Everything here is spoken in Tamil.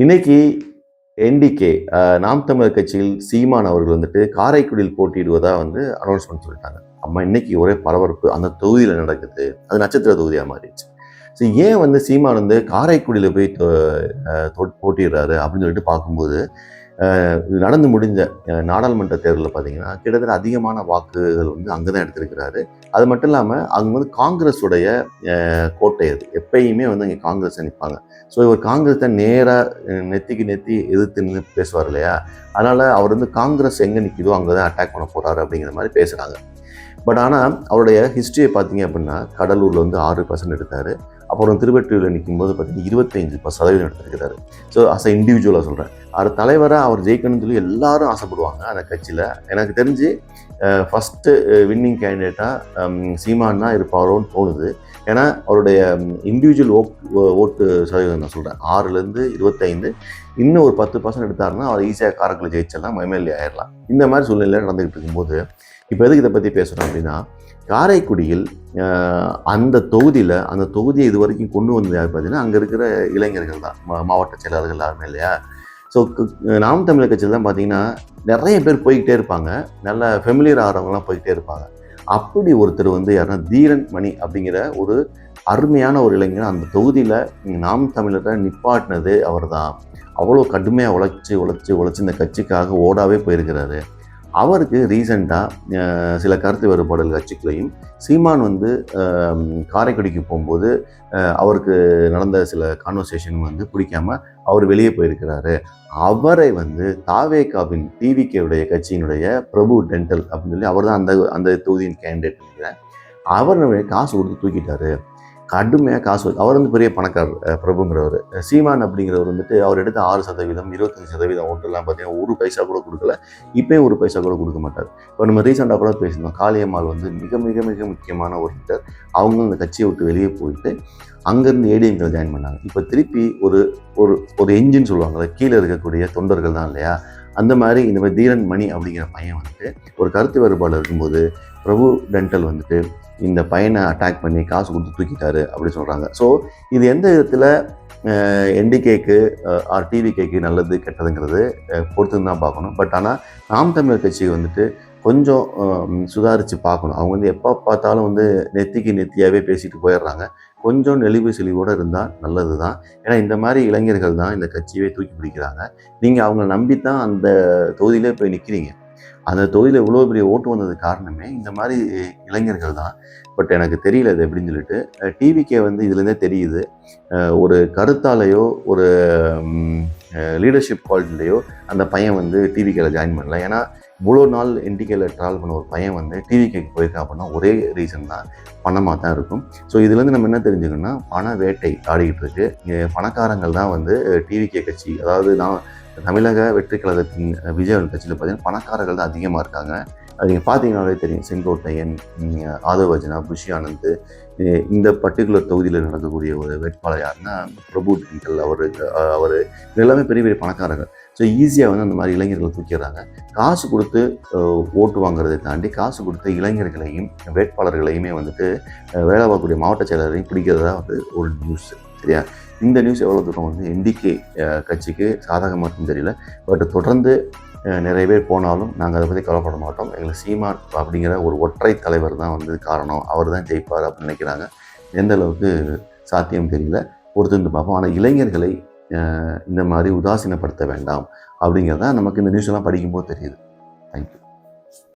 இன்னைக்கு என்டிகே நாம் தமிழர் கட்சியில் சீமான் அவர்கள் வந்துட்டு காரைக்குடியில் போட்டியிடுவதா அனௌன்ஸ்மெண்ட் சொல்லிட்டாங்க. அம்மா இன்னைக்கு ஒரே பரபரப்பு அந்த தொகுதியில் நடக்குது. அது நட்சத்திர தொகுதியாக மாறிடுச்சு. ஸோ ஏன் சீமான் காரைக்குடியில் போய் போட்டிடுறாரு அப்படின்னு சொல்லிட்டு பார்க்கும்போது நடந்து முடிஞ்ச நாடாளுமன்ற தேர்தலில் பார்த்தீங்கன்னா கிட்டத்தட்ட அதிகமான வாக்குகள் அங்கே தான் எடுத்திருக்கிறாரு. அது மட்டும் இல்லாமல் அங்கே காங்கிரஸுடைய கோட்டை அது எப்பயுமே அங்கே காங்கிரஸ் நிற்பாங்க. ஸோ இவர் காங்கிரஸ் தான் நேராக நெத்திக்கு நெத்தி எதிர்த்து நின்று பேசுவார் இல்லையா, அதனால் அவர் காங்கிரஸ் எங்கே நிற்கிதோ அங்கே தான் அட்டாக் பண்ண போகிறாரு அப்படிங்கிற மாதிரி பேசுகிறாங்க. பட் ஆனால் அவருடைய ஹிஸ்ட்ரியை பார்த்தீங்க அப்படின்னா கடலூரில் 6% எடுத்தார். அப்புறம் திருவெற்றியூரில் நிற்கும்போது பார்த்தீங்கன்னா 25% எடுத்திருக்கிறாரு. ஸோ அஸ் அ இண்டிவிஜுவலாக சொல்கிறேன். அவர் தலைவராக அவர் ஜெயிக்கணும்னு சொல்லி எல்லாரும் ஆசைப்படுவாங்க அந்த கட்சியில். எனக்கு தெரிஞ்சு ஃபஸ்ட்டு வின்னிங் கேண்டிடேட்டாக சீமான் தான் இருப்பாரோன்னு தோணுது. ஏன்னா அவருடைய இண்டிவிஜுவல் ஓட்டு சதவீதம் நான் சொல்கிறேன் 6லேருந்து 25, இன்னும் ஒரு 10% எடுத்தாருன்னா அவர் ஈஸியாக காரைக்குடி ஜெயிச்செல்லாம் எம்எல்ஏ ஆயிடலாம். இந்த மாதிரி சூழ்நிலையில் நடந்துகிட்டு இருக்கும்போது இப்போ எதுக்கு இதை பற்றி பேசுகிறோம் அப்படின்னா, காரைக்குடியில் அந்த தொகுதியை இது வரைக்கும் கொண்டு வந்தது யார் பார்த்தீங்கன்னா அங்கே இருக்கிற இளைஞர்கள் தான், மாவட்ட செயலாளர்கள் யாருமே இல்லையா. ஸோ நாம் தமிழர் கட்சியில் தான் பார்த்தீங்கன்னா நிறைய பேர் போய்கிட்டே இருப்பாங்க, நல்ல ஃபெமிலியர் ஆகிறவங்களாம் போய்கிட்டே இருப்பாங்க. அப்படி ஒருத்தர் யாருன்னா தீரன் மணி அப்படிங்கிற ஒரு அருமையான ஒரு இளைஞர் அந்த தொகுதியில் நாம் தமிழரை நிப்பாட்டினது அவர் தான். அவ்வளோ கடுமையாக உழைச்சி இந்த கட்சிக்காக ஓடாவே போயிருக்கிறாரு. அவருக்கு ரீசெண்டாக சில கருத்து வேறுபாடுகள் கட்சிகளையும் சீமான் காரைக்குடிக்கு போகும்போது அவருக்கு நடந்த சில கான்வர்சேஷன் பிடிக்காம அவர் வெளியே போயிருக்கிறாரு. அவரை தாவேகாவின் டிவிகேவுடைய கட்சியினுடைய பிரபு டென்டல் அப்படின்னு சொல்லி அவர் தான் அந்த தொகுதியின் கேண்டிடேட் நினைக்கிறேன். அவர் காசு கொடுத்து தூக்கிட்டாரு. கடுமையாக காசு அவர் பெரிய பணக்காரர் பிரபுங்கிறவர். சீமான் அப்படிங்கிறவர் அவர் எடுத்த 6%, 25% ஓட்டெல்லாம் பார்த்தீங்கன்னா 1 பைசா கூட கொடுக்கல. இப்போயும் 1 பைசா கூட கொடுக்க மாட்டார். இப்போ நம்ம ரீசெண்டாக கூட பேசியிருந்தோம், காளியம்மாள் மிக மிக மிக முக்கியமான ஒரு லீடர். அவங்க அந்த கட்சியை விட்டு வெளியே போயிட்டு அங்கேருந்து ஏடிஎம்கில் ஜாயின் பண்ணாங்க. இப்போ திருப்பி ஒரு ஒரு ஒரு என்ஜின் சொல்லுவாங்கள்ல, கீழே இருக்கக்கூடிய தொண்டர்கள் தான் இல்லையா, அந்த மாதிரி இந்த மாதிரி தீரன் மணி அப்படிங்கிற பையன் ஒரு கருத்து வேறுபாடு இருக்கும்போது பிரபு டென்டல் இந்த பையனை அட்டாக் பண்ணி காசு கொடுத்து தூக்கிட்டாரு அப்படி சொல்கிறாங்க. ஸோ இது எந்த விதத்தில் என்டிகேக்கு டிவிகேக்கு நல்லது கெட்டதுங்கிறது பொறுத்து தான் பார்க்கணும். பட் ஆனால் நாம் தமிழர் கட்சி கொஞ்சம் சுதாரித்து பார்க்கணும். அவங்க எப்போ பார்த்தாலும் நெத்திக்கு நெத்தியாகவே பேசிட்டு போயிடுறாங்க. கொஞ்சம் நெளிவு செழிவோடு இருந்தால் நல்லது தான். ஏன்னா இந்த மாதிரி இளைஞர்கள் தான் இந்த கட்சியவே தூக்கி பிடிக்கிறாங்க. நீங்கள் அவங்கள நம்பி தான் அந்த தொகுதியிலே போய் நிற்கிறீங்க. அந்த தொகுதியில் இவ்வளோ பெரிய ஓட்டு வந்தது காரணமே இந்த மாதிரி இளைஞர்கள் தான். பட் எனக்கு தெரியல இது எப்படின்னு சொல்லிட்டு. டிவிக்கே இதுலேருந்தே தெரியுது, ஒரு கருத்தாலேயோ ஒரு லீடர்ஷிப் குவாலிட்டிலையோ அந்த பையன் டிவிகேல ஜாயின் பண்ணல. ஏன்னா இவ்வளோ நாள் என்டிகேல ட்ராவல் பண்ண ஒரு பையன் டிவிகேக்கு போயிருக்கா அப்படின்னா ஒரே ரீசன் தான், பணமாக தான் இருக்கும். ஸோ இதுலேருந்து நம்ம என்ன தெரிஞ்சுக்கணும்னா, பண வேட்டை ஆடிக்கிட்டு இருக்கு. பணக்காரங்கள் தான் டிவிகே கட்சி, அதாவது நான் தமிழக வெற்றி கழகத்தின் விஜய் கட்சியில் பார்த்தீங்கன்னா பணக்காரர்கள் தான் அதிகமாக இருக்காங்க. அது நீங்கள் பார்த்தீங்கன்னாலே தெரியும். செங்கோட்டையன், ஆதவர்ஜனா, புஷி ஆனந்த், இந்த பர்டிகுலர் தொகுதியில் நடக்கக்கூடிய ஒரு வேட்பாளர் யாருன்னா பிரபு டென்டல். அவர் எல்லாமே பெரிய பெரிய பணக்காரர்கள். ஸோ ஈஸியாக அந்த மாதிரி இளைஞர்களை தூக்கிடுறாங்க. காசு கொடுத்து ஓட்டு வாங்குறதை தாண்டி காசு கொடுத்த இளைஞர்களையும் வேட்பாளர்களையுமே வேலை பார்க்கக்கூடிய மாவட்ட செயலரையும் பிடிக்கிறதா ஒரு நியூஸ். சரியா? இந்த நியூஸ் எவ்வளோ தூரம் என்டிகே கட்சிக்கு சாதகமாக இருக்குன்னு தெரியல. பட் தொடர்ந்து நிறைய பேர் போனாலும் நாங்கள் அதை பற்றி கவலைப்பட மாட்டோம். எங்களுக்கு சீமான் அப்படிங்கிற ஒரு ஒற்றை தலைவர் தான் காரணம், அவர் தான் ஜெயிப்பார் அப்படின்னு நினைக்கிறாங்க. எந்த அளவுக்கு சாத்தியம் தெரியல, பொறுத்து பார்ப்போம். ஆனால் இளைஞர்களை இந்த மாதிரி உதாசீனப்படுத்த வேண்டாம் அப்படிங்கிறதான் நமக்கு இந்த நியூஸ் எல்லாம் படிக்கும்போது தெரியுது. தேங்க்யூ.